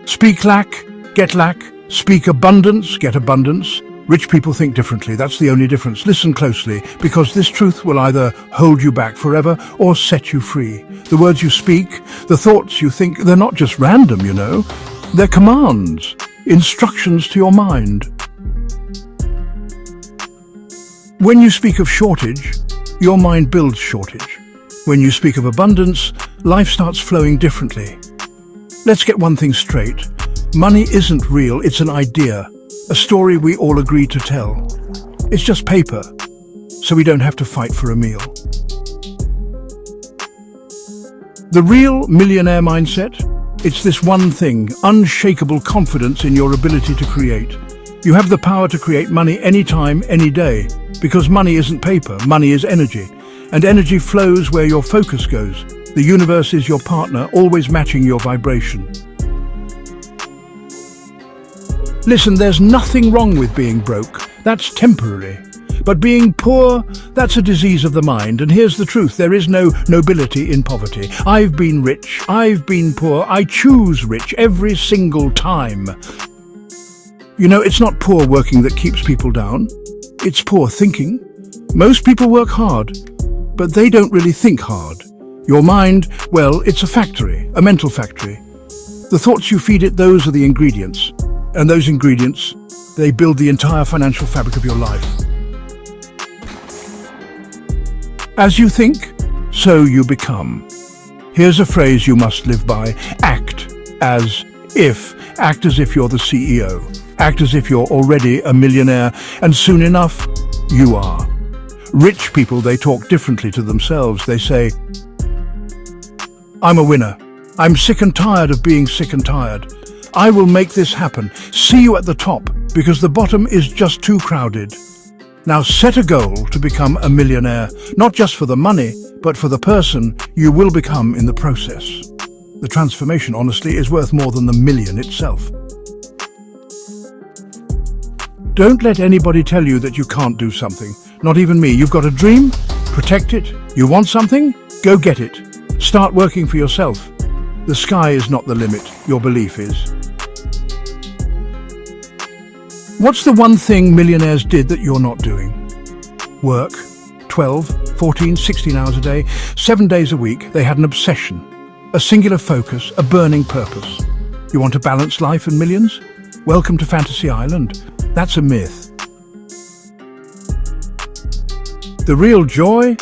Speak lack, get lack. Speak abundance, get abundance. Rich people think differently. That's the only difference. Listen closely, because this truth will either hold you back forever or set you free. The words you speak, the thoughts you think, they're not just random, you know. They're commands, instructions to your mind. When you speak of shortage, your mind builds shortage. When you speak of abundance, life starts flowing differently. Let's get one thing straight. Money isn't real, it's an idea, a story we all agree to tell. It's just paper, so we don't have to fight for a meal. The real millionaire mindset, it's this one thing, unshakable confidence in your ability to create. You have the power to create money anytime, any day, because money isn't paper, money is energy, and energy flows where your focus goes. The universe is your partner, always matching your vibration. Listen, there's nothing wrong with being broke. That's temporary. But being poor, that's a disease of the mind. And here's the truth, there is no nobility in poverty. I've been rich, I've been poor, I choose rich every single time. You know, it's not poor working that keeps people down. It's poor thinking. Most people work hard, but they don't really think hard. Your mind, well, it's a factory, a mental factory. The thoughts you feed it, those are the ingredients. And those ingredients, they build the entire financial fabric of your life. As you think, so you become. Here's a phrase you must live by. Act as if. Act as if you're the CEO. Act as if you're already a millionaire, and soon enough, you are. Rich people, they talk differently to themselves. They say, I'm a winner. I'm sick and tired of being sick and tired. I will make this happen. See you at the top, because the bottom is just too crowded. Now set a goal to become a millionaire, not just for the money, but for the person you will become in the process. The transformation, honestly, is worth more than the million itself. Don't let anybody tell you that you can't do something. Not even me. You've got a dream? Protect it. You want something? Go get it. Start working for yourself. The sky is not the limit. Your belief is. What's the one thing millionaires did that you're not doing? Work. 12, 14, 16 hours a day, 7 days a week. They had an obsession, a singular focus, a burning purpose. You want a balanced life and millions? Welcome to Fantasy Island. That's a myth. The real joy?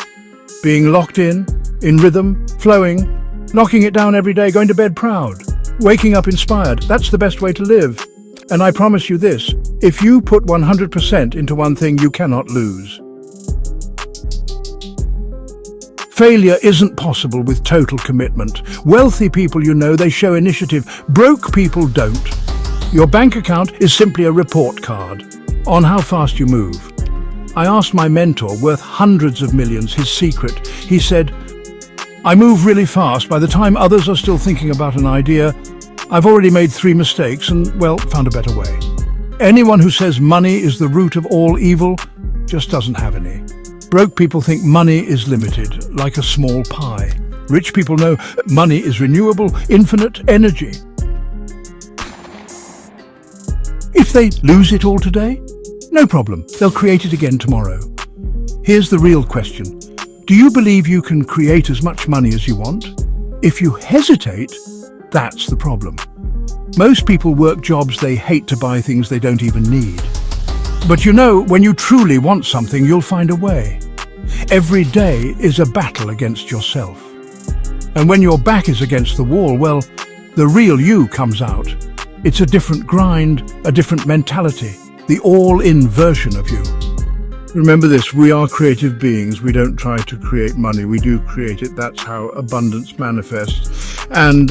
Being locked in rhythm, flowing, knocking it down every day, going to bed proud, waking up inspired. That's the best way to live. And I promise you this, if you put 100% into one thing, you cannot lose. Failure isn't possible with total commitment. Wealthy people, you know, they show initiative. Broke people don't. Your bank account is simply a report card on how fast you move. I asked my mentor, worth hundreds of millions, his secret. He said, I move really fast. By the time others are still thinking about an idea, I've already made 3 mistakes and, well, found a better way. Anyone who says money is the root of all evil just doesn't have any. Broke people think money is limited, like a small pie. Rich people know money is renewable, infinite energy. If they lose it all today, no problem. They'll create it again tomorrow. Here's the real question. Do you believe you can create as much money as you want? If you hesitate, that's the problem. Most people work jobs they hate to buy things they don't even need. But you know, when you truly want something, you'll find a way. Every day is a battle against yourself. And when your back is against the wall, well, the real you comes out. It's a different grind, a different mentality, the all-in version of you. Remember this, we are creative beings. We don't try to create money, we do create it. That's how abundance manifests. And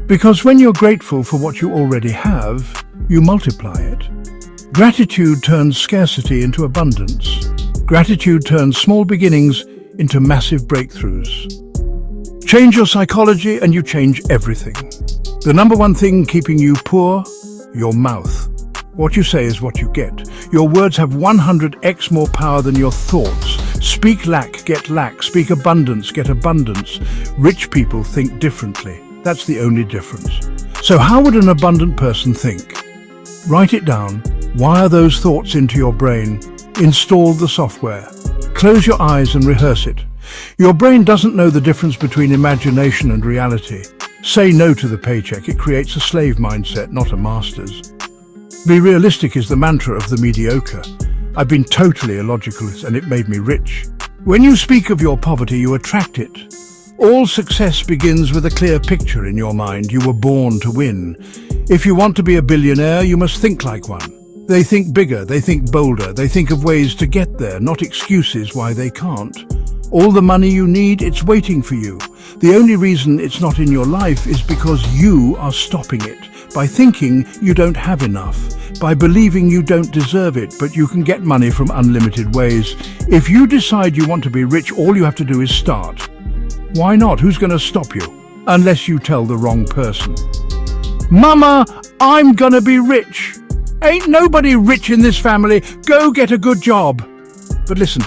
because when you're grateful for what you already have, you multiply it. Gratitude turns scarcity into abundance. Gratitude turns small beginnings into massive breakthroughs. Change your psychology and you change everything. The number one thing keeping you poor? Your mouth. What you say is what you get. Your words have 100x more power than your thoughts. Speak lack, get lack. Speak abundance, get abundance. Rich people think differently. That's the only difference. So how would an abundant person think? Write it down, wire those thoughts into your brain, install the software, close your eyes and rehearse it. Your brain doesn't know the difference between imagination and reality. Say no to the paycheck. It creates a slave mindset, not a master's. Be realistic is the mantra of the mediocre. I've been totally illogical and it made me rich. When you speak of your poverty, you attract it. All success begins with a clear picture in your mind. You were born to win. If you want to be a billionaire, you must think like one. They think bigger, they think bolder, they think of ways to get there, not excuses why they can't. All the money you need, it's waiting for you. The only reason it's not in your life is because you are stopping it. By thinking you don't have enough, by believing you don't deserve it, but you can get money from unlimited ways. If you decide you want to be rich, all you have to do is start. Why not? Who's going to stop you? Unless you tell the wrong person. Mama, I'm gonna be rich. Ain't nobody rich in this family. Go get a good job. But listen,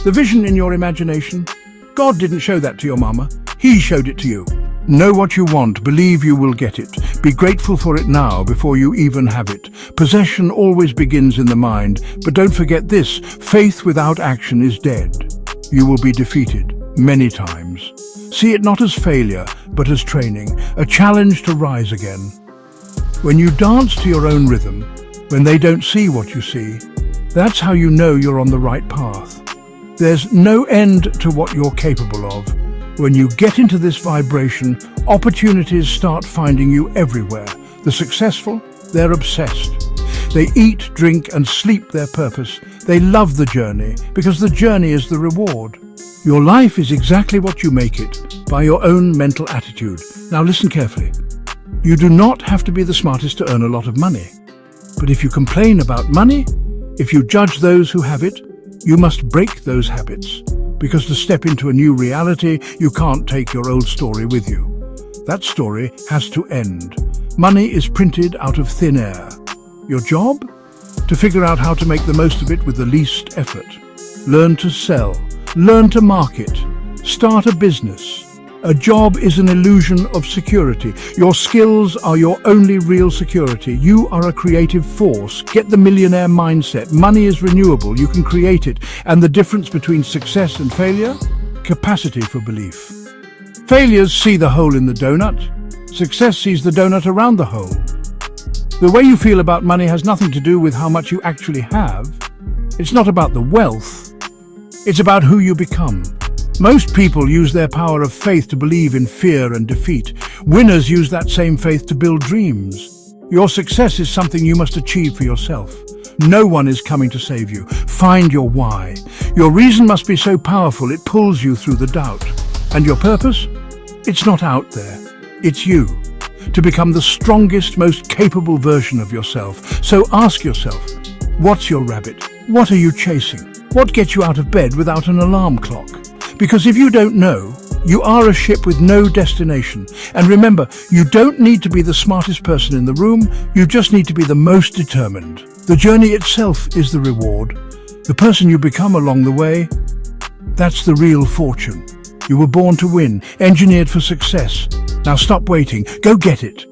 the vision in your imagination, God didn't show that to your mama. He showed it to you. Know what you want. Believe you will get it. Be grateful for it now before you even have it. Possession always begins in the mind. But don't forget this, faith without action is dead. You will be defeated many times. See it not as failure, but as training, a challenge to rise again. When you dance to your own rhythm, when they don't see what you see, that's how you know you're on the right path. There's no end to what you're capable of. When you get into this vibration, opportunities start finding you everywhere. The successful, they're obsessed. They eat, drink, and sleep their purpose. They love the journey because the journey is the reward. Your life is exactly what you make it, by your own mental attitude. Now listen carefully. You do not have to be the smartest to earn a lot of money. But if you complain about money, if you judge those who have it, you must break those habits. Because to step into a new reality, you can't take your old story with you. That story has to end. Money is printed out of thin air. Your job? To figure out how to make the most of it with the least effort. Learn to sell. Learn to market. Start a business. A job is an illusion of security. Your skills are your only real security. You are a creative force. Get the millionaire mindset. Money is renewable. You can create it. And the difference between success and failure? Capacity for belief. Failures see the hole in the donut. Success sees the donut around the hole. The way you feel about money has nothing to do with how much you actually have. It's not about the wealth. It's about who you become. Most people use their power of faith to believe in fear and defeat. Winners use that same faith to build dreams. Your success is something you must achieve for yourself. No one is coming to save you. Find your why. Your reason must be so powerful it pulls you through the doubt. And your purpose? It's not out there. It's you. To become the strongest, most capable version of yourself. So ask yourself, what's your rabbit? What are you chasing? What gets you out of bed without an alarm clock? Because if you don't know, you are a ship with no destination. And remember, you don't need to be the smartest person in the room, you just need to be the most determined. The journey itself is the reward. The person you become along the way, that's the real fortune. You were born to win, engineered for success. Now stop waiting, go get it.